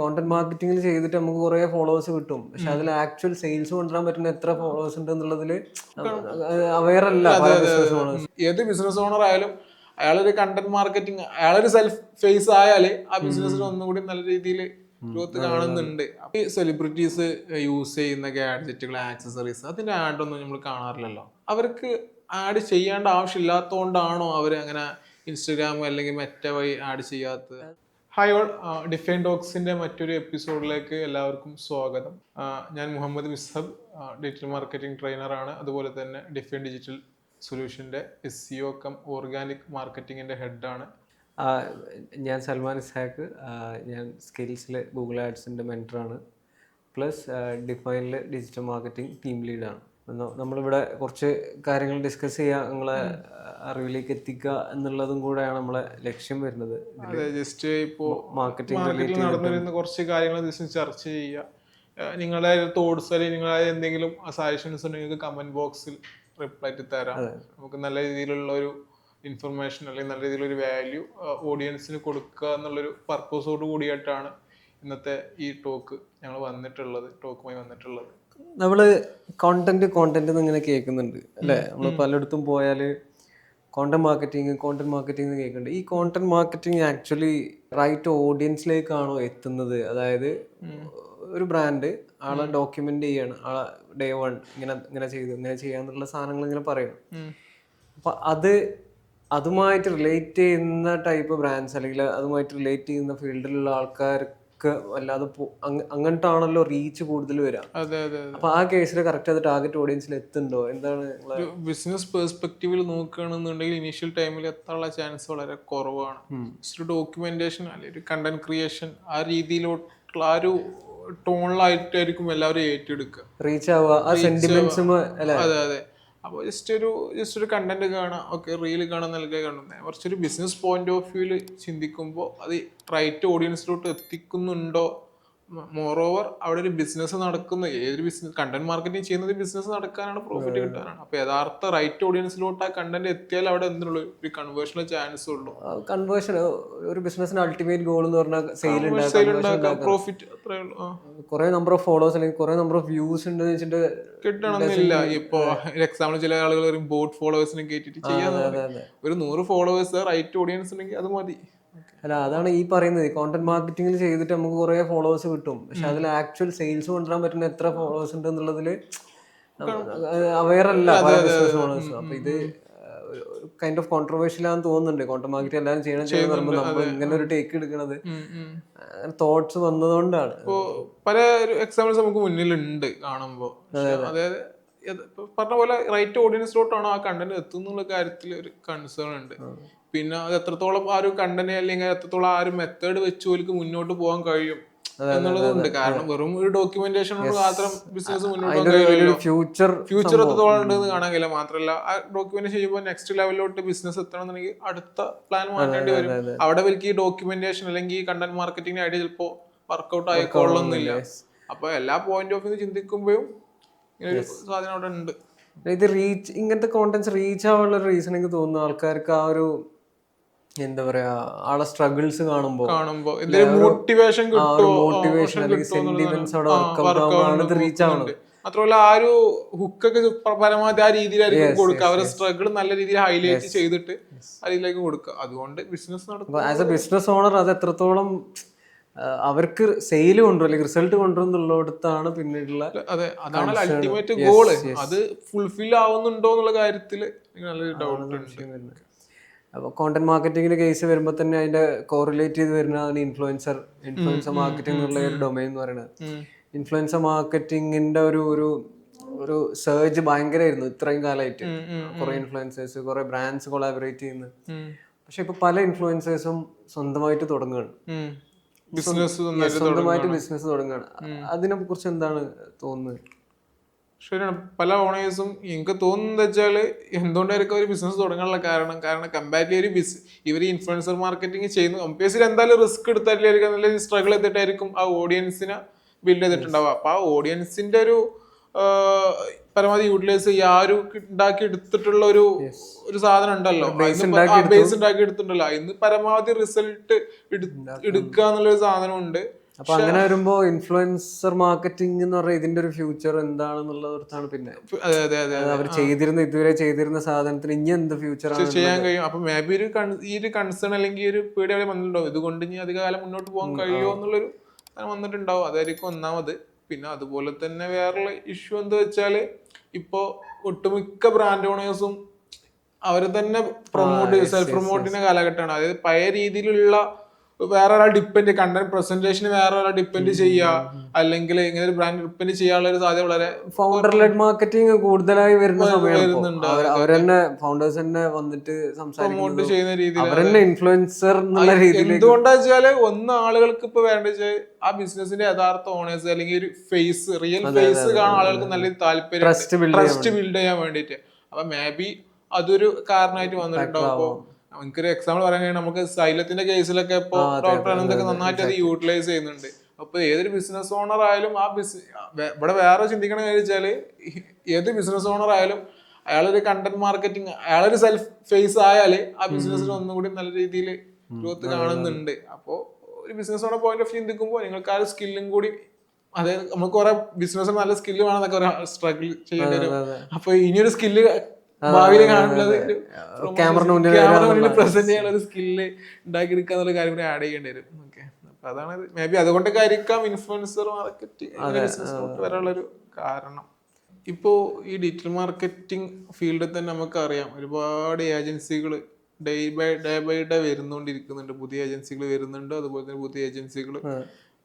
Content മാർക്കറ്റിംഗിൽ ചെയ്തിട്ട് നമുക്ക് കുറെ ഫോളോവേഴ്സ് കിട്ടും, പക്ഷെ അതിൽ ആക്ച്വൽ സെയിൽസ് കൊണ്ടുവരാൻ പറ്റുന്ന എത്ര ഫോളോവേഴ്സ് ഉണ്ട് എന്നുള്ളതിൽ അവെയർ അല്ല പല ബിസിനസ് ഓണേഴ്സ്. ഏത് ബിസിനസ് ഓണർ ആയാലും അയാളൊരു കണ്ടന്റ് മാർക്കറ്റിംഗ്, അയാളൊരു സെൽഫ് ഫേസ് ആയാല് ആ ബിസിനസ്സിന് ഒന്നും കൂടി നല്ല രീതിയിൽ ഗ്രോത്ത് കാണുന്നുണ്ട്. അപ്പൊ ഈ സെലിബ്രിറ്റീസ് യൂസ് ചെയ്യുന്ന ഗാഡ്ജറ്റുകൾ, ആക്സസറീസ്, അതിന്റെ ആഡ് ഒന്നും നമ്മൾ കാണാറില്ലല്ലോ. അവർക്ക് ആഡ് ചെയ്യേണ്ട ആവശ്യമില്ലാത്തതുകൊണ്ടാണോ അവർ അങ്ങനെ ഇൻസ്റ്റഗ്രാം അല്ലെങ്കിൽ മെറ്റ വഴി ആഡ് ചെയ്യാത്തത്? ഹായ് ഓൾ, ഡിഫൈൻ ടോക്സിന്റെ മറ്റൊരു എപ്പിസോഡിലേക്ക് എല്ലാവർക്കും സ്വാഗതം. ഞാൻ മുഹമ്മദ് മിസ്ഹബ്, ഡിജിറ്റൽ മാർക്കറ്റിംഗ് ട്രെയിനറാണ്. അതുപോലെ തന്നെ ഡിഫൈൻ ഡിജിറ്റൽ സൊല്യൂഷന്റെ SEO കം ഓർഗാനിക് മാർക്കറ്റിംഗിന്റെ ഹെഡാണ്. ഞാൻ സൽമാൻ ഇസ്ഹാഖ്, ഞാൻ സ്കിൽസിൽ ഗൂഗിൾ ആഡ്സിൻ്റെ മെൻറ്ററാണ്, പ്ലസ് ഡിഫൈനിൽ ഡിജിറ്റൽ മാർക്കറ്റിംഗ് ടീം ലീഡാണ്. നമ്മളിവിടെ കുറച്ച് കാര്യങ്ങൾ ഡിസ്കസ് ചെയ്യുക, നിങ്ങളെ അറിവിലേക്ക് എത്തിക്കുക എന്നുള്ളതും കൂടെയാണ് നമ്മളെ ലക്ഷ്യം വരുന്നത്. ജസ്റ്റ് ഇപ്പോൾ മാർക്കറ്റിംഗ് നടന്നിരുന്ന കുറച്ച് കാര്യങ്ങൾ ചർച്ച ചെയ്യുക. നിങ്ങളുടെ തോട്ട്സ് അല്ലെങ്കിൽ നിങ്ങളുടെ എന്തെങ്കിലും സജഷൻസ് ഉണ്ടെങ്കിൽ കമന്റ് ബോക്സിൽ റിപ്ലൈ തരാം. നമുക്ക് നല്ല രീതിയിലുള്ള ഒരു ഇൻഫർമേഷൻ അല്ലെങ്കിൽ നല്ല രീതിയിലൊരു വാല്യൂ ഓഡിയൻസിന് കൊടുക്കുക എന്നുള്ളൊരു പർപ്പസോട് കൂടിയിട്ടാണ് ഇന്നത്തെ ഈ ഞങ്ങൾ ടോക്കുമായി വന്നിട്ടുള്ളത്. നമ്മള് കോണ്ടന്റ് ഇങ്ങനെ കേൾക്കുന്നുണ്ട് അല്ലേ? നമ്മൾ പലയിടത്തും പോയാൽ കോണ്ടന്റ് മാർക്കറ്റിംഗ് കേൾക്കുന്നുണ്ട്. ഈ കോണ്ടന്റ് മാർക്കറ്റിംഗ് ആക്ച്വലി റൈറ്റ് ഓഡിയൻസിലേക്കാണോ എത്തുന്നത്? അതായത് ഒരു ബ്രാൻഡ് ആളെ ഡോക്യുമെന്റ് ചെയ്യാണ്, ആളെ day 1 ഇങ്ങനെ ചെയ്യാന്നുള്ള സാധനങ്ങൾ ഇങ്ങനെ പറയണം. അപ്പൊ അതുമായിട്ട് റിലേറ്റ് ചെയ്യുന്ന ടൈപ്പ് ബ്രാൻഡ്സ് അല്ലെങ്കിൽ അതുമായിട്ട് റിലേറ്റ് ചെയ്യുന്ന ഫീൽഡിലുള്ള ആൾക്കാർക്ക് അല്ലാതെ അങ്ങനത്താണല്ലോ റീച്ച് കൂടുതൽ വരാം. അപ്പൊ ആ കേസിൽ കറക്റ്റ് അത് ടാർഗറ്റ് ഓഡിയൻസിൽ എത്തുന്നുണ്ടോ? എന്താണ് ബിസിനസ് പെർസ്പെക്റ്റീവിൽ നോക്കുകയാണെന്നുണ്ടെങ്കിൽ ഇനീഷ്യൽ ടൈമിൽ എത്താനുള്ള ചാൻസ് വളരെ കുറവാണ്. ഡോക്യുമെന്റേഷൻ അല്ലെങ്കിൽ ഒരു കണ്ടന്റ് ക്രിയേഷൻ ആ രീതിയിലോട്ടുള്ള ആ ഒരു ടോണിലായിട്ടായിരിക്കും എല്ലാവരും ഏറ്റെടുക്കുക, റീച്ച് ആവുക. അതെ. അപ്പോൾ ജസ്റ്റ് ഒരു കണ്ടന്റ് കാണാം, ഓക്കെ, റീല് കാണാൻ നൽകുക കാണുന്നത്. കുറച്ചൊരു ബിസിനസ് പോയിന്റ് ഓഫ് വ്യൂവിൽ ചിന്തിക്കുമ്പോൾ അത് റൈറ്റ് ഓഡിയൻസിലോട്ട് എത്തിക്കുന്നുണ്ടോ? മോറോവർ അവിടെ ഒരു ബിസിനസ് നടക്കുന്ന ഏതൊരു ബിസിനസ് കണ്ടന്റ് മാർക്കറ്റിംഗ് ചെയ്യുന്നത് ബിസിനസ് നടക്കാനാണ്, പ്രോഫിറ്റ് കിട്ടാനാണ്. അപ്പൊ യഥാർത്ഥ റൈറ്റ് ഓഡിയൻസിലോട്ട് ആ കണ്ടന്റ് എത്തിയാൽ അവിടെ എന്തിനുള്ളൂ ഒരു കൺവേർഷന് ചാൻസ് ഉള്ളൂ. കൺവേർഷൻ ഒരു ബിസിനസിന്റെ അൾട്ടിമേറ്റ് ഗോൾ എന്ന് പറഞ്ഞാൽ സെയിൽ ഉണ്ടാക്കുക, പ്രോഫിറ്റ്, അത്രേ ഉള്ളൂ. കുറെ നമ്പർ ഓഫ് ഫോളോവേഴ്സ് അല്ലെങ്കിൽ കുറെ നമ്പർ ഓഫ് വ്യൂസ് ഉണ്ട് വെച്ചിട്ട് കിട്ടണമെന്നില്ല. ഇപ്പൊ എക്സാമ്പിൾ ചില ആളുകൾ ബോട്ട് ഫോളോവേഴ്സിനെ കേട്ടിട്ട് ചെയ്യാൻ ഒരു 100 ഫോളോവേഴ്സ് റൈറ്റ് ഓഡിയൻസ് ഉണ്ടെങ്കിൽ അത് മതി. അല്ല, അതാണ് ഈ പറയുന്നത്. കോണ്ടന്റ് മാർക്കറ്റിംഗിൽ ചെയ്തിട്ട് നമുക്ക് കുറെ ഫോളോവേഴ്സ് കിട്ടും, പക്ഷെ അതിൽ ആക്ച്വൽ സെയിൽസ് കൊണ്ടുവരാൻ പറ്റുന്ന എത്ര ഫോളോവേഴ്സ് ഉണ്ട് എന്നുള്ളതിൽ അവെയർ അല്ല പല ബിസിനസ് ഓണേഴ്സും. അപ്പൊ ഇത് കൈൻഡ് ഓഫ് കോൺട്രവേഴ്ഷ്യൽ ആണെന്ന് തോന്നുന്നുണ്ട്. കോണ്ടന്റ് മാർക്കറ്റിംഗ് എല്ലാവരും ചെയ്യണം നമ്മൾ ഇങ്ങനെ ഒരു ടേക്ക് എടുക്കുന്നത് തോട്ട്സ് വന്നതുകൊണ്ടാണ്. പല എക്സാമ്പിൾസ് നമുക്ക് മുന്നിലുണ്ട് കാണുമ്പോൾ. അതായത് പറഞ്ഞ പോലെ റൈറ്റ് ഓഡിയൻസിലോട്ടാണോ ആ കണ്ടന്റ് എത്തുന്നുള്ള കാര്യത്തിൽ ഒരു കൺസേൺ ഉണ്ട്. പിന്നെ അത് എത്രത്തോളം ആ ഒരു കണ്ടന്റ് അല്ലെങ്കിൽ എത്രത്തോളം ആ ഒരു മെത്തേഡ് വെച്ച് മുന്നോട്ട് പോകാൻ കഴിയും എന്നുള്ളതുണ്ട്. കാരണം വെറും ഒരു ഡോക്യുമെന്റേഷൻ കൊണ്ട് മാത്രം ബിസിനസ് മുന്നോട്ട് പോകാൻ കഴിയില്ലല്ലോ. ഫ്യൂച്ചർ എത്രത്തോളം ഉണ്ടെന്ന് കാണാൻ കഴിയില്ല. മാത്രമല്ല ആ ഡോക്യുമെന്റ് ചെയ്യുമ്പോൾ നെക്സ്റ്റ് ലെവലിലോട്ട് ബിസിനസ് എത്തണമെന്നുണ്ടെങ്കിൽ അടുത്ത പ്ലാൻ മാറ്റേണ്ടി വരും. അവിടെ വലിയ ഈ ഡോക്യുമെന്റേഷൻ അല്ലെങ്കിൽ ഈ കണ്ടന്റ് മാർക്കറ്റിംഗ് ഐഡിയ ചിലപ്പോൾ വർക്ക്ഔട്ട് ആയിക്കൊള്ളുന്നില്ല. അപ്പൊ എല്ലാ പോയിന്റ് ഓഫ് വ്യൂ ചിന്തിക്കുമ്പോഴും ഇങ്ങനെ ഒരു സാധനം അവിടെ ഉണ്ട്. ഇത് ഇങ്ങനത്തെ കോണ്ടന്റ്സ് റീച്ച് ആവാനുള്ള റീസൺ എനിക്ക് തോന്നുന്നു ആൾക്കാർക്ക് ആ ഒരു എന്താ പറയാ ആളെ സ്ട്രഗിൾസ് കാണുമ്പോ മോട്ടിവേഷൻ റീച്ച് ആവണം. മാത്രമല്ല ആ ഒരു ഹുക്കൊക്കെ പരമാവധി ആ രീതിയിലായിരിക്കും കൊടുക്കുക. അവരുടെ സ്ട്രഗിൾ നല്ല രീതിയിൽ ഹൈലൈറ്റ് ചെയ്തിട്ട് അതിലേക്ക് കൊടുക്കുക. അതുകൊണ്ട് ബിസിനസ് നടക്കും. ആസ് എ ബിസിനസ് ഓണർ അത് എത്രത്തോളം അവർക്ക് സെയിൽ കൊണ്ടുവരും അല്ലെങ്കിൽ റിസൾട്ട് കൊണ്ടുവരും എന്നുള്ളിടത്താണ് പിന്നീടുള്ള അതാണ് അൾട്ടിമേറ്റ് ഗോള്. അത് ഫുൾഫിൽ ആവുന്നുണ്ടോ എന്നുള്ള കാര്യത്തിൽ നല്ലൊരു ഡൗട്ട് ഉണ്ട്. അപ്പോൾ കോണ്ടന്റ് മാർക്കറ്റിംഗിന്റെ കേസ് വരുമ്പോൾ തന്നെ അതിന്റെ കോറിലേറ്റ് ചെയ്ത് വരുന്നതാണ് ഇൻഫ്ലുവൻസർ മാർക്കറ്റിംഗ് എന്നുള്ള ഒരു ഡൊമൈൻ എന്ന് പറയുന്നത്. ഇൻഫ്ലുവൻസർ മാർക്കറ്റിംഗിന്റെ ഒരു സർജ് ഭയങ്കരമായിരുന്നു ഇത്രയും കാലമായിട്ട്. കുറെ ഇൻഫ്ലുവൻസേഴ്സ്, കുറെ ബ്രാൻഡ്സ് കൊളാബറേറ്റ് ചെയ്യുന്നു. പക്ഷെ ഇപ്പൊ പല ഇൻഫ്ലുവൻസേഴ്സും സ്വന്തമായിട്ട് തുടങ്ങുകയാണ്, സ്വന്തമായിട്ട് ബിസിനസ് തുടങ്ങുകയാണ്. അതിനെ കുറിച്ച് എന്താണ് തോന്നുന്നത്? ശരിയാണ്. പല ഓണേഴ്സും എനിക്ക് തോന്നുന്നത് വെച്ചാല് എന്തുകൊണ്ടായിരിക്കും ഒരു ബിസിനസ് തുടങ്ങാനുള്ള കാരണം കമ്പാരിറ്റീവ്ലി ഇവർ ഇൻഫ്ലുവൻസർ മാർക്കറ്റിംഗ് ചെയ്യുന്നു. ഒബ്വിയസ്ലി എന്തായാലും റിസ്ക് എടുത്തായിരിക്കും, നല്ല സ്ട്രഗിൾ ചെയ്തിട്ടായിരിക്കും ആ ഓഡിയൻസിനെ ബിൽഡ് ചെയ്തിട്ടുണ്ടാവുക. അപ്പൊ ആ ഓഡിയൻസിന്റെ ഒരു പരമാവധി യൂട്ടിലൈസ് ചെയ്യുക, ആ ഒരു ഉണ്ടാക്കി എടുത്തിട്ടുള്ള ഒരു സാധനം ഉണ്ടല്ലോ, ബേസ് ഉണ്ടാക്കി എടുത്തിട്ടുണ്ടല്ലോ, ഇന്ന് പരമാവധി റിസൾട്ട് എടുക്കുക എന്നുള്ളൊരു സാധനം ഉണ്ട്. അപ്പൊ അങ്ങനെ വരുമ്പോ ഇൻഫ്ലുവൻസർ മാർക്കറ്റിംഗ് എന്ന് പറഞ്ഞാൽ ഇതിന്റെ ഒരു ഫ്യൂച്ചർ എന്താണെന്നുള്ളതാണ്. പിന്നെ അതെ അതെ അതെ അവർ ഇതുവരെ ചെയ്തിരുന്ന സാധനത്തിന് ഇനി എന്ത് ഫ്യൂച്ചർ ആണ് ചെയ്യാൻ കഴിയും. അപ്പൊ മേ ബി ഈ ഒരു കൺസേൺ അല്ലെങ്കിൽ ഈ ഒരു പേടി അവിടെ വന്നിട്ടുണ്ടാവും, ഇതുകൊണ്ട് ഇനി അധിക കാലം മുന്നോട്ട് പോകാൻ കഴിയുമോ എന്നുള്ളൊരു സാധനം വന്നിട്ടുണ്ടാവും. അതായിരിക്കും ഒന്നാമത്. പിന്നെ അതുപോലെ തന്നെ വേറെയുള്ള ഇഷ്യൂ എന്താ വെച്ചാല്, ഇപ്പൊ ഒട്ടുമിക്ക ബ്രാൻഡ് ഓണേഴ്സും അവര് തന്നെ സെൽഫ് പ്രൊമോട്ടിന്റെ കാലഘട്ടമാണ്. അതായത് പഴയ രീതിയിലുള്ള വേറെ ഒരാൾ ഡിപ്പെൻഡ്, കണ്ടന്റ് പ്രസന്റേഷന് വേറെ ഒരാൾ ഡിപ്പെൻഡ് ചെയ്യുക, അല്ലെങ്കിൽ ഇങ്ങനെ ഒരു ബ്രാൻഡ് ഡിപ്പെൻഡ് ചെയ്യാനുള്ള ഒരു സാധ്യത വളരെ ഫൗണ്ടർ ലെഡ് മാർക്കറ്റിംഗ് കൂടുതലായി വരുന്ന സമയമാണ്. അവരെന്നെ ഫൗണ്ടേഴ്സ് തന്നെ വന്നിട്ട് പ്രൊമോട്ട് ചെയ്യുന്ന രീതിയിൽ അവരെന്നെ ഇൻഫ്ലുവൻസർ എന്നുള്ള രീതിയിൽ. എന്തുകൊണ്ടാ വെച്ചാല് ആളുകൾക്ക് ഇപ്പൊ വേണ്ട ആ ബിസിനസിന്റെ യഥാർത്ഥ ഓണേഴ്സ് അല്ലെങ്കിൽ ഒരു ഫേസ്, റിയൽ ഫേസ് കാണാൻ ആളുകൾക്ക് നല്ല താല്പര്യം, ട്രസ്റ്റ് ബിൽഡ് ചെയ്യാൻ വേണ്ടിട്ട്. അപ്പൊ മേ ബി അതൊരു കാരണമായിട്ട് വന്നിട്ടുണ്ടാവും. അപ്പൊ നമുക്കൊരു എക്സാമ്പിൾ പറയാൻ കഴിയും, നമുക്ക് സൈലത്തിന്റെ കേസിലൊക്കെ ഇപ്പൊ ഡോക്ടർ അനന്തൊക്കെ നന്നായിട്ട് അത് യൂട്ടിലൈസ് ചെയ്യുന്നുണ്ട്. അപ്പൊ ഏതൊരു ബിസിനസ് ഓണർ ആയാലും ഇവിടെ വേറെ ചിന്തിക്കണ കാര്യം വെച്ചാല്, ഏത് ബിസിനസ് ഓണർ ആയാലും അയാളൊരു കണ്ടന്റ് മാർക്കറ്റിംഗ്, അയാളൊരു സെൽഫ് ഫേസ് ആയാല് ആ ബിസിനസ്സിന് ഒന്നും കൂടി നല്ല രീതിയിൽ ഗ്രോത്ത് കാണുന്നുണ്ട്. അപ്പോ ഒരു ബിസിനസ് ഓണർ പോയിന്റ് ഓഫ് ചിന്തിക്കുമ്പോൾ നിങ്ങൾക്ക് ആ ഒരു സ്കില്ലും കൂടി, അതായത് നമുക്ക് കുറെ ബിസിനസ് നല്ല സ്കില്ല് വേണമെന്നൊക്കെ സ്ട്രഗിൾ ചെയ്യേണ്ടി വരും. അപ്പൊ ഇനിയൊരു സ്കില്ല് ഭാവിയിൽ കാണുന്നത് ക്യാമറ മുന്നിൽ പ്രസന്റ് ചെയ്യാനുള്ള ഒരു സ്കില്ല് ഉണ്ടാക്കിയെടുക്കുക എന്നുള്ള കാര്യം കൂടി ആഡ് ചെയ്യേണ്ടി വരും. ഓക്കെ, അപ്പൊ അതാണ് മേ ബി അതുകൊണ്ടൊക്കെ ആയിരിക്കാം ഇൻഫ്ലുവൻസർ മാർക്കറ്റിംഗ് വരാനുള്ളൊരു കാരണം. ഇപ്പോൾ ഈ ഡിജിറ്റൽ മാർക്കറ്റിംഗ് ഫീൽഡിൽ തന്നെ നമുക്കറിയാം ഒരുപാട് ഏജൻസികൾ ഡേ ബൈ ഡേ വരുന്നുകൊണ്ടിരിക്കുന്നുണ്ട്. പുതിയ ഏജൻസികൾ വരുന്നുണ്ട്, അതുപോലെ തന്നെ പുതിയ ഏജൻസികൾ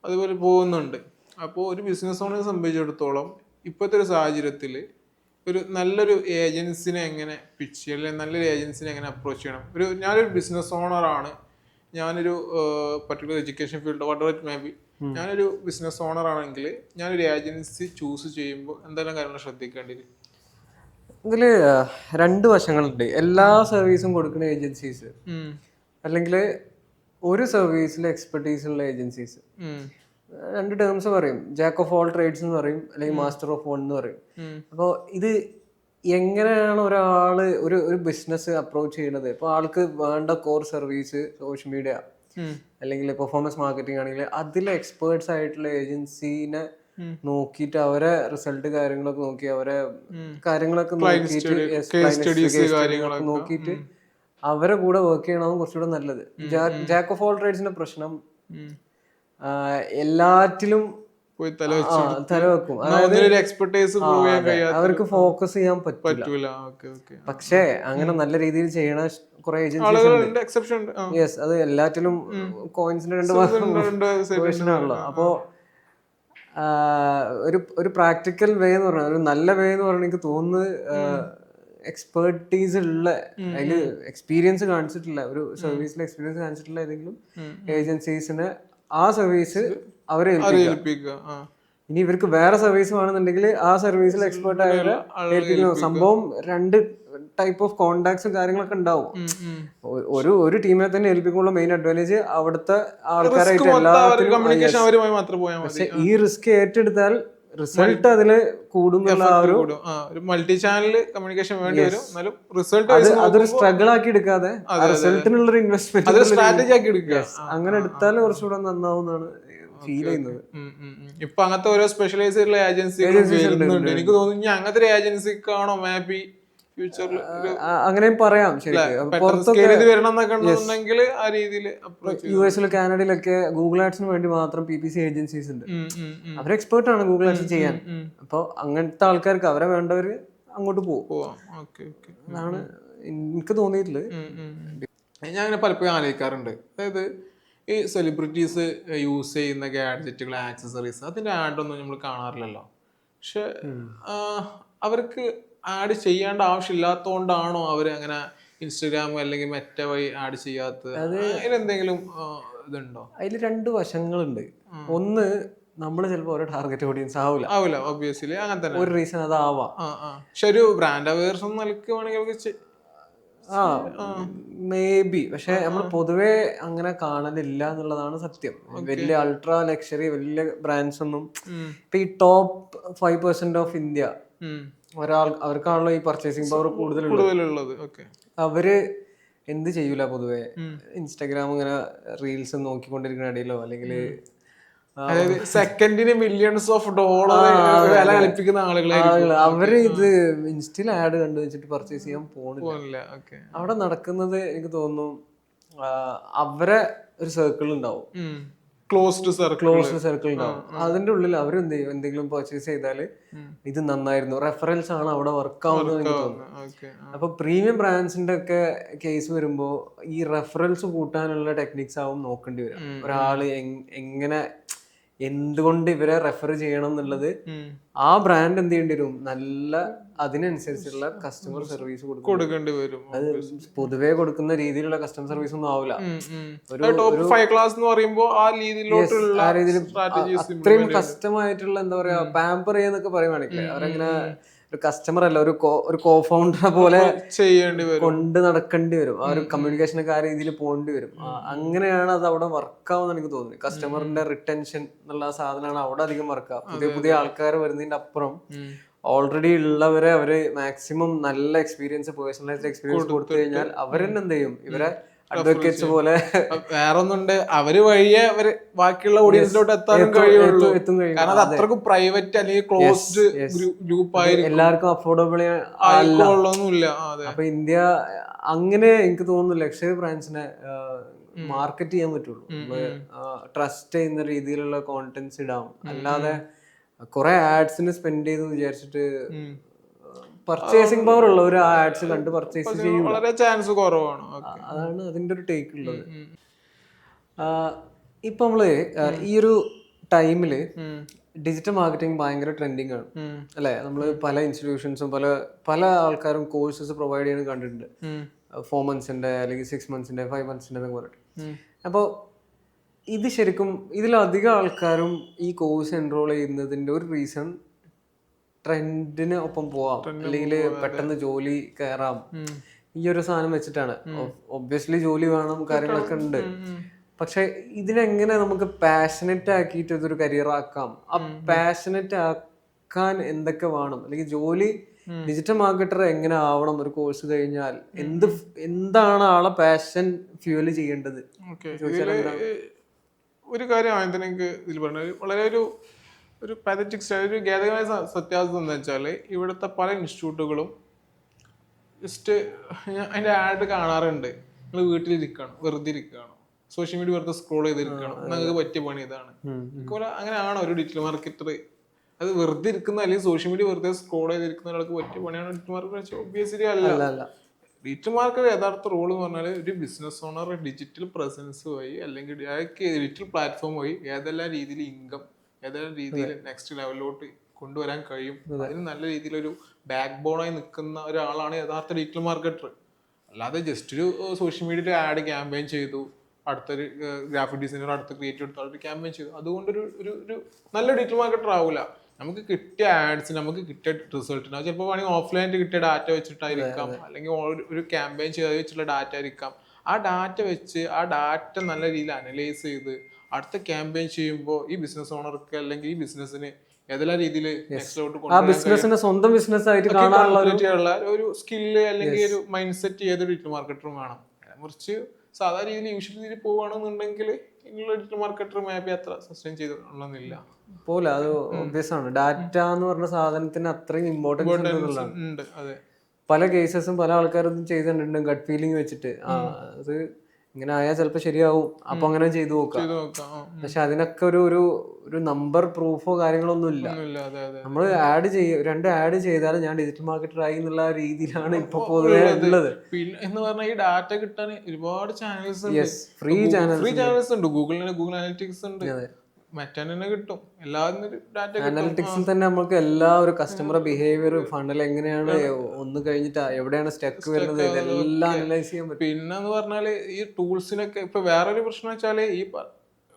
അതുപോലെ പോകുന്നുണ്ട്. അപ്പോൾ ഒരു ബിസിനസ് ഓണറെ സംബന്ധിച്ചിടത്തോളം ഇപ്പോഴത്തെ ഒരു സാഹചര്യത്തിൽ നല്ലൊരു ഏജൻസിനെ എങ്ങനെ പിച്ച് ചെയ്യണം, അല്ലെങ്കിൽ നല്ലൊരു ഏജൻസിനെ എങ്ങനെ അപ്രോച്ച് ചെയ്യണം? ഞാനൊരു ബിസിനസ് ഓണറാണ്, ഞാനൊരു particular education field water it may be, ഞാനൊരു ബിസിനസ് ഓണർ ആണെങ്കിൽ ഞാനൊരു ഏജൻസി ചൂസ് ചെയ്യുമ്പോൾ എന്തെല്ലാം കാര്യങ്ങൾ ശ്രദ്ധിക്കേണ്ടത്? ഇതില് രണ്ട് വശങ്ങളുണ്ട്. എല്ലാ സർവീസും കൊടുക്കുന്ന ഏജൻസീസ്, അല്ലെങ്കിൽ ഒരു സർവീസിൽ എക്സ്പെർട്ടീസ് ഉള്ള ഏജൻസീസ്. രണ്ട് ടേംസ് പറയും, ജാക്ക് ഓഫ് ഓൾ ട്രേഡ്സ് എന്ന് പറയും, അല്ലെങ്കിൽ മാസ്റ്റർ ഓഫ് വൺ എന്ന് പറയും. അപ്പോൾ ഇത് എങ്ങനെയാണ് ഒരാള് ഒരു ബിസിനസ് അപ്രോച്ച് ചെയ്യുന്നത്? ഇപ്പോൾ ആൾക്ക് വേണ്ട കോർ സർവീസ് സോഷ്യൽ മീഡിയ അല്ലെങ്കിൽ പെർഫോമൻസ് മാർക്കറ്റിംഗ് ആണെങ്കിൽ അതിൽ എക്സ്പേർട്സ് ആയിട്ടുള്ള ഏജൻസീനെ നോക്കിയിട്ട് അവരെ റിസൾട്ട് കാര്യങ്ങളൊക്കെ നോക്കി അവരെ കാര്യങ്ങളൊക്കെ നോക്കിയിട്ട് അവരെ കൂടെ വർക്ക് ചെയ്യണമാവും കുറച്ചുകൂടെ നല്ലത്. ജാക്ക് ഓഫ് ഓൾ ട്രേഡ്സിന്റെ പ്രശ്നം എല്ലാറ്റിലും തലവെക്കും. അവർക്ക് ഫോക്കസ് ചെയ്യാൻ പറ്റില്ല. പക്ഷേ അങ്ങനെ നല്ല രീതിയിൽ ചെയ്യണ കുറെ ഏജൻസീസ് ഉണ്ട്. യെസ്, അത് എല്ലാറ്റിലും കോയിൻസിന്റെ രണ്ട് വേർഷനാണല്ലോ. അപ്പോ ഒരു പ്രാക്ടിക്കൽ വേ എന്ന് പറഞ്ഞാൽ, ഒരു നല്ല വേ എന്ന് പറഞ്ഞാൽ എനിക്ക് തോന്നുന്നത് എക്സ്പെർട്ടീസ് ഉള്ള, അതിൽ എക്സ്പീരിയൻസ് കാണിച്ചിട്ടില്ല, ഒരു സർവീസിൽ എക്സ്പീരിയൻസ് കാണിച്ചിട്ടുള്ള ഏതെങ്കിലും ഏജൻസീസിന് ആ സർവീസ് അവരെ ഏൽപ്പിക്കുക. ഇനി ഇവർക്ക് വേറെ സർവീസ് വേണമെന്നുണ്ടെങ്കിൽ ആ സർവീസിൽ എക്സ്പേർട്ട് ആയവരെ ഏൽപ്പിക്കണം. സംഭവം രണ്ട് ടൈപ്പ് ഓഫ് കോണ്ടാക്ട്സും കാര്യങ്ങളൊക്കെ ഉണ്ടാവും. ഒരു ടീമിനെ തന്നെ ഏൽപ്പിക്കുമ്പോൾ മെയിൻ അഡ്വാൻറ്റേജ് അവിടുത്തെ ആൾക്കാരായിട്ട് എല്ലാവരും. പക്ഷെ ഈ റിസ്ക് ഏറ്റെടുത്താൽ റിസൾട്ട് അതില് കൂടുന്നുള്ള ഒരു മൾട്ടി ചാനൽ കമ്മ്യൂണിക്കേഷൻ വേണ്ടി വരും. അതൊരു സ്ട്രഗിൾ ആക്കി എടുക്കാതെ റിസൾട്ടിനുള്ള ഒരു ഇൻവെസ്റ്റ്മെന്റ് സ്ട്രാറ്റജി ആക്കി എടുക്കുക. അങ്ങനെ എടുത്താൽ കുറച്ചുകൂടെ നന്നാവുന്നതാണ് ഫീൽ ചെയ്യുന്നത്. ഇപ്പൊ അങ്ങനത്തെ ഓരോ സ്പെഷ്യലൈസ് ചെയ്തിട്ടുള്ള ഏജൻസികൾ വരുന്നുണ്ട്. എനിക്ക് തോന്നുന്നു അങ്ങനത്തെ ഏജൻസിക്കാണോ മാപ്പി ഫ്യൂച്ചറിൽ അങ്ങനെയും പറയാം. ശരിക്കും യുഎസിലും കാനഡയിലൊക്കെ ഗൂഗിൾ ആഡ്സിന് വേണ്ടി മാത്രം PPC ഏജൻസീസ് ഉണ്ട്. അവർ എക്സ്പേർട്ട് ആണ് ഗൂഗിൾ ആഡ്സ് ചെയ്യാൻ. അപ്പൊ അങ്ങനത്തെ ആൾക്കാർക്ക് അവരെ വേണ്ടവര് അങ്ങോട്ട് പോകും. അതാണ് എനിക്ക് തോന്നിയിട്ടുള്ളത്. ഞാൻ അങ്ങനെ പലപ്പോഴും ആലോചിക്കാറുണ്ട്. അതായത് ഈ സെലിബ്രിറ്റീസ് യൂസ് ചെയ്യുന്ന ഗാഡ്ജറ്റുകൾ, ആക്സസറീസ്, അതിന്റെ ആഡൊന്നും നമ്മൾ കാണാറില്ലല്ലോ. പക്ഷെ അവർക്ക് ആഡ് ചെയ്യേണ്ട ആവശ്യമില്ലാത്തതുകൊണ്ടാണോ അവർ അങ്ങനെ ഇൻസ്റ്റഗ്രാം അല്ലെങ്കിൽ മെറ്റ വഴി ആഡ് ചെയ്യാത്തത്? അതിലെന്തെങ്കിലും ഇതുണ്ടോ? അതിൽ രണ്ട് വശങ്ങളുണ്ട്. ഒന്ന്, നമ്മൾ ചിലപ്പോൾ ഓരോ ടാർഗറ്റ് ഓഡിയൻസ് ആവില്ല. ഒബ്വിയസ്ലി അങ്ങനെ തന്നെ ഒരു റീസൺ അതാവാം. പക്ഷെ ഒരു ബ്രാൻഡ് അവയർസ് നൽകുവാണെങ്കിൽ മേ ബി. പക്ഷെ നമ്മൾ പൊതുവെ അങ്ങനെ കാണലില്ല എന്നുള്ളതാണ് സത്യം. വലിയ അൾട്രാ ലക്ഷറി വലിയ ബ്രാൻഡ്സ് ഒന്നും ഇപ്പൊ ഈ ടോപ്പ് 5% ഓഫ് ഇന്ത്യ അവർക്കാണല്ലോ ഈ പർച്ചേസിംഗ് പവർ കൂടുതലുള്ളത്. അവര് എന്ത് ചെയ്യൂല പൊതുവെ. ഇൻസ്റ്റാഗ്രാം ഇങ്ങനെ റീൽസ് നോക്കിക്കൊണ്ടിരിക്കുന്ന ഇടയിലോ അല്ലെങ്കിൽ അതായത് സെക്കൻഡിന് മില്യൺസ് ഓഫ് ഡോളർ വില കളിപ്പിക്കുന്ന ആളുകളായിരിക്കും. അവര് ഇത് ഇൻസ്റ്റയിൽ ആഡ് കണ്ടു വെച്ചിട്ട് പർച്ചേസ് ചെയ്യാൻ പോണില്ല. ഓക്കെ. അവിടെ നടക്കുന്നത് എനിക്ക് തോന്നുന്നു അവരെ ഒരു സർക്കിൾ ഉണ്ടാവും, ക്ലോസ്ഡ് സർക്കിൾ ഉണ്ടാവും. അതിന്റെ ഉള്ളിൽ അവർ എന്ത് ചെയ്യും, എന്തെങ്കിലും പർച്ചേസ് ചെയ്താല് ഇത് നന്നായിരുന്നു, റെഫറൻസ് ആണ് അവിടെ വർക്ക് ആവുന്നത് എനിക്ക് തോന്നുന്നു. അപ്പൊ പ്രീമിയം ബ്രാൻഡ്സിന്റെ ഒക്കെ കേസ് വരുമ്പോ ഈ റെഫറൻസ് കൂട്ടാനുള്ള ടെക്നിക്സ് ആവും നോക്കേണ്ടി വരും. ഒരാള് എങ്ങനെ എന്തുകൊണ്ട് ഇവരെ റെഫർ ചെയ്യണം എന്നുള്ളത് ആ ബ്രാൻഡ് എന്ത് ചെയ്യേണ്ടി വരും, നല്ല അതിനനുസരിച്ചുള്ള കസ്റ്റമർ സർവീസ് കൊടുക്കേണ്ടി വരും. അത് പൊതുവെ കൊടുക്കുന്ന രീതിയിലുള്ള കസ്റ്റമർ സർവീസ് ഒന്നും ആവില്ല. ടോപ്പ് 5 ക്ലാസ് എന്ന് പറയുമ്പോൾ ആ രീതിയിലോട്ടുള്ള അത്രയും കസ്റ്റമായിട്ടുള്ള എന്താ പറയാ പാമ്പർ ചെയ്യാന്നൊക്കെ പറയുവാണെങ്കിൽ അവരങ്ങനെ ഒരു കസ്റ്റമർ അല്ല, ഒരു കോ ഫൗണ്ടറെ പോലെ ചെയ്യേണ്ടി വരും, കൊണ്ട് നടക്കേണ്ടി വരും. ആ ഒരു കമ്മ്യൂണിക്കേഷനൊക്കെ ആ രീതിയിൽ പോകേണ്ടി വരും. അങ്ങനെയാണ് അത് അവിടെ വർക്കാവുന്ന എനിക്ക് തോന്നുന്നത്. കസ്റ്റമറിന്റെ റിട്ടൻഷൻ എന്നുള്ള സാധനമാണ് അവിടെ അധികം വർക്കാവും. പുതിയ ആൾക്കാർ വരുന്നതിന്റെ അപ്പുറം ഓൾറെഡി ഉള്ളവരെ അവര് മാക്സിമം നല്ല എക്സ്പീരിയൻസ്, പേഴ്സണലൈസ്ഡ് എക്സ്പീരിയൻസ് കൊടുത്തു കഴിഞ്ഞാൽ അവരെന്നെ എന്ത് ചെയ്യും, ഇവരെ അഡ്വക്കേറ്റ്സ് പോലെ വേറെ ഒന്നുണ്ട്, അവര് വഴിയെ അവര് ബാക്കിയുള്ള ഓഡിയൻസിലോട്ട് എത്താനും കഴിയുള്ളൂ. കാരണം അത് അത്രക്കും പ്രൈവറ്റ് അല്ലെങ്കിൽ ക്ലോസ്ഡ് ഗ്രൂപ്പ് ആയിരിക്കും, എല്ലാവർക്കും അഫോർഡബിൾ ആയിക്കൊള്ളൊന്നുമില്ല. അപ്പൊ ഇന്ത്യ അങ്ങനെ എനിക്ക് തോന്നുന്നു ലക്ഷറി ബ്രാൻഡ്സിനെ മാർക്കറ്റ് ചെയ്യാൻ പറ്റുള്ളൂ. ട്രസ്റ്റ് ചെയ്യുന്ന രീതിയിലുള്ള കോണ്ടന്റ്സ് ഇടാം, അല്ലാതെ കുറെ ആഡ്സിന് സ്പെൻഡ് ചെയ്ത് വിചാരിച്ചിട്ട് പർച്ചേസിംഗ് പവർ ഉള്ള ഒരു ആഡ്സ് കണ്ട് പർച്ചേസ് ചെയ്യും, വളരെ ചാൻസ് കുറവാണ്. അതാണ് അതിന്റെ ഒരു ടേക്ക് ഉള്ളത്. ഇപ്പൊ നമ്മള് ഈ ഒരു ടൈമില് ഡിജിറ്റൽ മാർക്കറ്റിംഗ് ഭയങ്കര ട്രെൻഡിങ് ആണ് അല്ലെ. നമ്മള് പല ഇൻസ്റ്റിറ്റ്യൂഷൻസും പല ആൾക്കാരും കോഴ്സസ് പ്രൊവൈഡ് ചെയ്യുന്നത് കണ്ടിട്ടുണ്ട്. 4 monthsന്റെ അല്ലെങ്കിൽ 6 monthsന്റെ 5 monthsന്റെ എന്നൊക്കെ പറഞ്ഞിട്ട്. അപ്പോൾ ഇത് ശരിക്കും ഇതിലധികം ആൾക്കാരും ഈ കോഴ്സ് എൻറോൾ ചെയ്യുന്നതിന്റെ ഒരു റീസൺ ട്രെൻഡിന് ഒപ്പം പോവാം, അല്ലെങ്കിൽ പെട്ടെന്ന് ജോലി കയറാം, ഈ ഒരു സാധനം വെച്ചിട്ടാണ്. ഒബ്വിയസ്ലി ജോലി വേണം, കാര്യങ്ങളൊക്കെ ഉണ്ട്. പക്ഷെ ഇതിനെങ്ങനെ നമുക്ക് പാഷനറ്റ് ആക്കിയിട്ട് ഇതൊരു കരിയർ ആക്കാം? ആ പാഷനറ്റ് ആക്കാൻ എന്തൊക്കെ വേണം, അല്ലെങ്കിൽ ജോലി ഡിജിറ്റൽ മാർക്കറ്റർ എങ്ങനെ ആവണം ഒരു കോഴ്സ് കഴിഞ്ഞാൽ? എന്താണ് ആളെ പാഷൻ ഫ്യൂവൽ ചെയ്യേണ്ടത്? ഒരു കാര്യം ആദ്യം എനിക്ക് ഇതിൽ പറഞ്ഞത് വളരെ ഒരു പാതറ്റിക് ഒരു ഖേദകമായ സത്യാവസ്ഥ എന്ന് വെച്ചാൽ ഇവിടുത്തെ പല ഇൻസ്റ്റിറ്റ്യൂട്ടുകളും ജസ്റ്റ് അതിൻ്റെ ആഡ് കാണാറുണ്ട്, നിങ്ങൾ വീട്ടിലിരിക്കണം, വെറുതെ ഇരിക്കുകയാണ്, സോഷ്യൽ മീഡിയ വെറുതെ സ്ക്രോൾ ചെയ്തിരിക്കണം, നിങ്ങൾക്ക് പറ്റിയ പണി ഇതാണ്. അതുപോലെ അങ്ങനെയാണോ ഒരു ഡിജിറ്റൽ മാർക്കറ്റർ? അത് വെറുതെ ഇരിക്കുന്ന അല്ലെങ്കിൽ സോഷ്യൽ മീഡിയ വെറുതെ സ്ക്രോൾ ചെയ്തിരിക്കുന്ന ഒരാൾക്ക് പറ്റിയ പണിയാണ് ഡിജിറ്റൽ മാർക്കറ്റ്? ഒബ്വിയസ്ലി അല്ല. ഡിജിറ്റൽ മാർക്കറ്റ് യഥാർത്ഥ റോൾ എന്ന് പറഞ്ഞാൽ ഒരു ബിസിനസ് ഓണർ ഡിജിറ്റൽ പ്രസൻസ് വഴി അല്ലെങ്കിൽ ഡിജിറ്റൽ പ്ലാറ്റ്ഫോം വഴി ഏതെല്ലാം രീതിയിൽ ഇൻകം, ഏതെല്ലാം രീതിയിൽ നെക്സ്റ്റ് ലെവലിലോട്ട് കൊണ്ടുവരാൻ കഴിയും, അതിന് നല്ല രീതിയിലൊരു ബാക്ക് ബോണായി നിൽക്കുന്ന ഒരാളാണ് യഥാർത്ഥ ഡിജിറ്റൽ മാർക്കറ്റർ. അല്ലാതെ ജസ്റ്റ് ഒരു സോഷ്യൽ മീഡിയയിൽ ആഡ് ക്യാമ്പയിൻ ചെയ്തു, അടുത്തൊരു ഗ്രാഫിക് ഡിസൈനർ അടുത്ത ക്രിയേറ്റീവ് എടുത്ത് ക്യാമ്പയിൻ ചെയ്തു, അതുകൊണ്ടൊരു ഒരു നല്ല ഡിജിറ്റൽ മാർക്കറ്റർ ആവില്ല. നമുക്ക് കിട്ടിയ ആഡ്സിന്, നമുക്ക് കിട്ടിയ റിസൾട്ടിന്, അത് ചിലപ്പോൾ വേണമെങ്കിൽ ഓഫ്ലൈനായിട്ട് കിട്ടിയ ഡാറ്റ വെച്ചിട്ടായിരിക്കാം, അല്ലെങ്കിൽ ഒരു ക്യാമ്പയിൻ ചെയ്ത് വെച്ചിട്ടുള്ള ഡാറ്റ ആയിരിക്കാം. ആ ഡാറ്റ വെച്ച് ആ ഡാറ്റ നല്ല രീതിയിൽ അനലൈസ് ചെയ്ത് അടുത്ത ക്യാമ്പയിൻ ചെയ്യുമ്പോൾ ഈ ബിസിനസ് ഓണർക്ക് അല്ലെങ്കിൽ ഈ ബിസിനസ്സിന് ഏതെല്ലാം രീതിയിൽ സ്വന്തം ബിസിനസ് ആയിട്ട് കാണാനുള്ള ഒരു സ്കില്ല് അല്ലെങ്കിൽ ഒരു മൈൻഡ് സെറ്റ് ഏതൊരു ഡിജിറ്റൽ മാർക്കറ്ററും വേണം. കുറച്ച് സാധാരണ രീതിയിൽ യൂഷ്വൽ രീതിയിൽ പോവുകയാണെന്നുണ്ടെങ്കിൽ ഇങ്ങനെയുള്ള ഡിജിറ്റൽ മാർക്കറ്റർ മേബി അത്ര സസ്റ്റെയിൻ ചെയ്തൊന്നുമില്ല പോലെ. അത് ഒബ്വിയസ് ആണ്, ഡാറ്റ എന്ന് പറഞ്ഞ സാധനത്തിന് അത്രയും ഇമ്പോർട്ടൻസ് ഉണ്ട്. പല കേസസും പല ആൾക്കാരും ചെയ്തിട്ടുണ്ട് ഗട്ട് ഫീലിംഗ് വെച്ചിട്ട്, അത് ഇങ്ങനെ ആയാൽ ചിലപ്പോൾ ശരിയാവും, അപ്പൊ അങ്ങനെ ചെയ്തു നോക്കാം. പക്ഷെ അതിനൊക്കെ ഒരു നമ്പർ പ്രൂഫോ കാര്യങ്ങളൊന്നും ഇല്ല. നമ്മൾ രണ്ട് ആഡ് ചെയ്താൽ ഞാൻ ഡിജിറ്റൽ മാർക്കറ്റർ ആയി എന്നുള്ള രീതിയിലാണ് ഇപ്പൊ പൊതുവെ ഉള്ളത്. പിന്നെ എന്ന് പറഞ്ഞാൽ ഈ ഡാറ്റ കിട്ടാൻ ഒരുപാട് ചാനൽസ്, ഫ്രീ ചാനൽസ് ഉണ്ട്. ഗൂഗിൾ അനലിറ്റിക്സ് ഉണ്ട്, മറ്റന്നെ കിട്ടും. അനലിറ്റിക്സിൽ തന്നെ നമുക്ക് എല്ലാ ഒരു കസ്റ്റമർ ബിഹേവിയർ, ഫണ്ടിൽ എങ്ങനെയാണ് ഒന്ന് കഴിഞ്ഞിട്ട് എവിടെയാണ് സ്റ്റക്ക് വരുന്നത്, ഇതെല്ലാം അനലൈസ് ചെയ്യാൻ പറ്റും. പിന്നെന്ന് പറഞ്ഞാല് ഈ ടൂൾസിനൊക്കെ ഇപ്പൊ വേറൊരു പ്രശ്നം വെച്ചാല് ഈ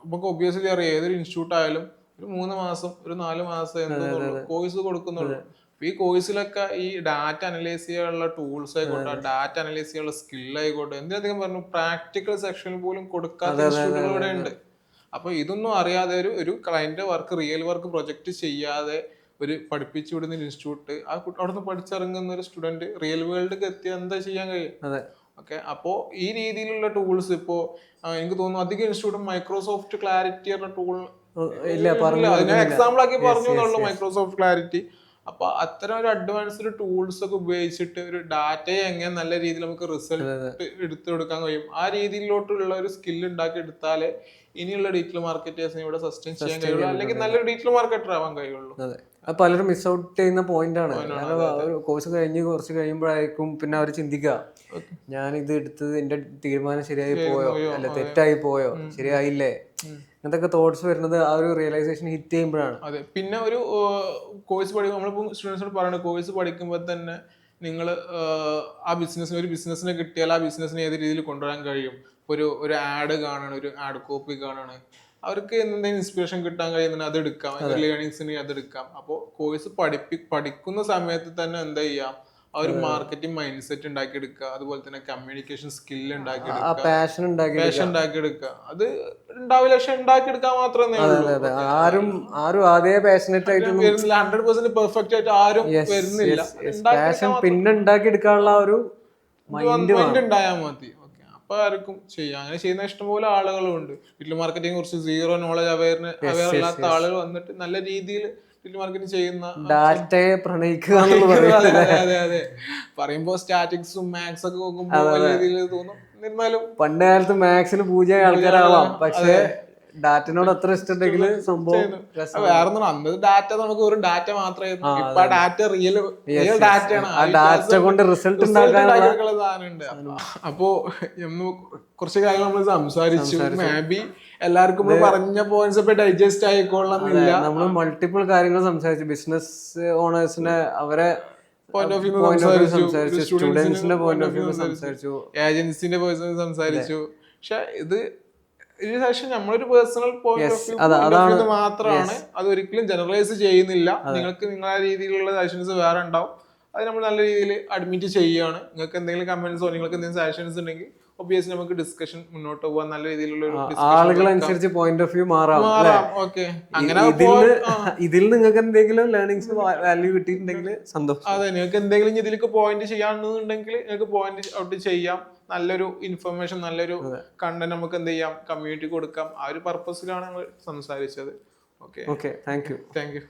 നമുക്ക് ഒബ്വിയസ്ലി അറിയാം, ഏതൊരു ഇൻസ്റ്റിറ്റ്യൂട്ട് ആയാലും ഒരു 3 മാസം ഒരു 4 മാസം എന്തെന്നുള്ളൂ കോഴ്സ് കൊടുക്കുന്നുള്ളൂ. ഈ കോഴ്സിലൊക്കെ ഈ ഡാറ്റ അനലൈസ് ചെയ്യാനുള്ള ടൂൾസ് ആയിക്കോട്ടെ, ഡാറ്റ അനലൈസ് ചെയ്യാനുള്ള സ്കിൽ ആയിക്കോട്ടെ, എന്തിനധികം പറഞ്ഞു പ്രാക്ടിക്കൽ സെക്ഷനിൽ പോലും കൊടുക്കാത്ത ഇൻസ്റ്റിറ്റ്യൂട്ടുകൾ ഇവിടെ ഉണ്ട്. അപ്പൊ ഇതൊന്നും അറിയാതെ ഒരു client work, real work project ചെയ്യാതെ ഒരു പഠിപ്പിച്ചു വിടുന്ന ഇൻസ്റ്റിറ്റ്യൂട്ട്, അവിടുന്ന് പഠിച്ചിറങ്ങുന്ന ഒരു സ്റ്റുഡന്റ് റിയൽ വേൾഡിലേക്ക് എത്തിയാൽ എന്താ ചെയ്യാൻ കഴിയും? ഓക്കെ, അപ്പോ ഈ രീതിയിലുള്ള ടൂൾസ് ഇപ്പോ എനിക്ക് തോന്നുന്നു അധികം ഇൻസ്റ്റിറ്റ്യൂട്ടും മൈക്രോസോഫ്റ്റ് ക്ലാരിറ്റി എന്ന ടൂൾ ഇല്ല പറഞ്ഞു അതിനെ എക്സാമ്പിൾ ആക്കി പറഞ്ഞു എന്നുള്ളൂ മൈക്രോസോഫ്റ്റ് ക്ലാരിറ്റി. അപ്പൊ അത്തരം ഒരു അഡ്വാൻസ്ഡ് ടൂൾസ് ഒക്കെ ഉപയോഗിച്ചിട്ട് ഒരു ഡാറ്റയെ എങ്ങനെ നല്ല രീതിയിൽ നമുക്ക് റിസൾട്ട് എടുത്തെടുക്കാൻ കഴിയും, ആ രീതിയിലോട്ടുള്ള ഒരു സ്കിൽ ഉണ്ടാക്കി എടുത്താലേ ഇനിയുള്ള ഡിജിറ്റൽ മാർക്കറ്റേഴ്സിനെ ഇവിടെ സസ്റ്റെയിൻ ചെയ്യാൻ കഴിയുള്ളൂ, അല്ലെങ്കിൽ നല്ലൊരു ഡിജിറ്റൽ മാർക്കറ്റർ ആവാൻ കഴിയുള്ളൂ. അതെ, അത് പലരും മിസ് ഔട്ട് ചെയ്യുന്ന പോയിന്റ് ആണ്. കാരണം കോഴ്സ് കഴിഞ്ഞ് കുറച്ച് കഴിയുമ്പോഴായിരിക്കും പിന്നെ അവർ ചിന്തിക്കുക, ഞാൻ ഇത് എടുത്തത് എന്റെ തീരുമാനം ശരിയായി പോയോ, അല്ല തെറ്റായി പോയോ, ശരിയായില്ലേ, എന്തൊക്കെ തോട്ട്സ് വരുന്നത് ആ ഒരു റിയലൈസേഷൻ ഹിറ്റ് ചെയ്യുമ്പോഴാണ്. അതെ, പിന്നെ ഒരു കോഴ്സ് പഠിക്കുമ്പോൾ നമ്മളിപ്പോൾ സ്റ്റുഡൻസിനോട് പറയുന്നത്, കോഴ്സ് പഠിക്കുമ്പോൾ തന്നെ നിങ്ങൾ ആ ഒരു ബിസിനസ്സിനെ കിട്ടിയാൽ ആ ബിസിനസ്സിനെ ഏത് രീതിയിൽ കൊണ്ടുവരാൻ കഴിയും. ഒരു ആഡ് കാണണം, ഒരു ആഡ് കോപ്പി കാണണം, അവർക്ക് എന്തെങ്കിലും ഇൻസ്പിറേഷൻ കിട്ടാൻ കഴിയുന്നുണ്ടെങ്കിൽ അത് എടുക്കാം, ലേണിങ്സിന് അത് എടുക്കാം. അപ്പോൾ കോഴ്സ് പഠിക്കുന്ന സമയത്ത് തന്നെ എന്താ ചെയ്യാം, ആ ഒരു മാർക്കറ്റിംഗ് മൈൻഡ് സെറ്റ് ഉണ്ടാക്കിയെടുക്കുക, അതുപോലെ തന്നെ കമ്മ്യൂണിക്കേഷൻ സ്കിൽ ഉണ്ടാക്കിയെടുക്കുക, പാഷൻ ഉണ്ടാക്കിയെടുക്കുക. അത് ഉണ്ടാവില്ല, പക്ഷെ ഉണ്ടാക്കിയെടുക്കാൻ മാത്രമേ ഉള്ളൂ. ആരും അതേ പാഷനേറ്റ് ആയിട്ട് 100% പെർഫെക്റ്റ് ആയിട്ട് ആരും വരുന്നില്ല. പിന്നെ ഉണ്ടാക്കിയെടുക്കാനുള്ള ഒരു മൈൻഡ് ഉണ്ടായാൽ മതി. അപ്പൊ ആർക്കും ചെയ്യാം. അങ്ങനെ ചെയ്യുന്ന ഇഷ്ടംപോലെ ആളുകളുണ്ട്. ഡിജിറ്റൽ മാർക്കറ്റിംഗ് കുറിച്ച് സീറോ നോളജ് അവയർ അല്ലാത്ത ആളുകൾ വന്നിട്ട് നല്ല രീതിയിൽ ഡിജിറ്റൽ മാർക്കറ്റിംഗ് ചെയ്യുന്ന, ഡാറ്റയെ പ്രണയിക്കുക. അതെ, പറയുമ്പോ സ്റ്റാറ്റിക്സും മാത്സ് ഒക്കെ നോക്കുമ്പോൾ രീതിയിൽ തോന്നും. എന്നാലും പണ്ട് കാലത്ത് മാത്സിന് പൂജ ആൾക്കാരാവാം, പക്ഷെ ഡാറ്റനോട് അത്ര ഇഷ്ടമുണ്ടെങ്കിൽ സംഭവം വേറെ അന്ന് ഡാറ്റ നമുക്ക് ഒരു ഡാറ്റ മാത്രമായിരുന്നു. ഇപ്പൊ ഡാറ്റ റിയൽ ഡാറ്റയാണ്, ഡാറ്റ കൊണ്ട് റിസൾട്ട് ഉണ്ടാക്കാനുള്ള സാധനമുണ്ട്. അപ്പോ കുറച്ച് കാര്യങ്ങൾ നമ്മൾ സംസാരിച്ചു. മേബി എല്ലാവർക്കും പറഞ്ഞ പോയിന്റ്സ് ഇപ്പൊ ഡൈജസ്റ്റ് ആയിക്കൊള്ളണമെന്നില്ല. നമ്മൾ മൾട്ടിപ്പിൾ കാര്യങ്ങൾ സംസാരിച്ചു. ബിസിനസ് ഓണേഴ്സിനെ അവരെ പോയിന്റ് ഓഫ് വ്യൂ സംസാരിച്ചു, സ്റ്റുഡൻസിന്റെ പോയിന്റ് ഓഫ് വ്യൂ സംസാരിച്ചു, ഏജൻസിന്റെ പോയിന്റ് സംസാരിച്ചു. പക്ഷെ ഇതിന് ശേഷം നമ്മളൊരു പേഴ്സണൽ പോയിന്റ് ഓഫ് വ്യൂ മാത്രമാണ്, അത് ഒരിക്കലും ജനറലൈസ് ചെയ്യുന്നില്ല. നിങ്ങൾക്ക് നിങ്ങളുടെ രീതിയിലുള്ള സജഷൻസ് വേറെ ഉണ്ടാവും, അത് നമ്മൾ നല്ല രീതിയിൽ അഡ്മിറ്റ് ചെയ്യുകയാണ്. നിങ്ങൾക്ക് എന്തെങ്കിലും കമന്റ്സോ നിങ്ങൾക്ക് എന്തെങ്കിലും സജഷൻസ് ഉണ്ടെങ്കിൽ ഒബ്വിയസ്ലി നമുക്ക് ഡിസ്കഷൻ മുന്നോട്ട് പോകാൻ നല്ല രീതിയിലുള്ള ഒരു ആളുകളനുസരിച്ച് പോയിന്റ് ഓഫ് വ്യൂ മാറാം. അങ്ങനെ ഇതിൽ നിങ്ങൾക്ക് എന്തെങ്കിലും ലേണിംഗ്സ് വാല്യൂ കിട്ടിയിട്ടുണ്ടെങ്കിൽ സന്തോഷം. അതെ, നിങ്ങൾക്ക് എന്തെങ്കിലും ഇതിലേക്ക് പോയിന്റ് ചെയ്യാന്നുണ്ടെങ്കിൽ നിങ്ങൾക്ക് പോയിന്റ് ഔട്ട് ചെയ്യാം. നല്ലൊരു ഇൻഫർമേഷൻ, നല്ലൊരു കണ്ടന്റ് നമുക്ക് എന്ത് ചെയ്യാം, കമ്മ്യൂണിറ്റി കൊടുക്കാം. ആ ഒരു പർപ്പസിലാണ് ഞങ്ങൾ സംസാരിച്ചത്. Okay, thank you.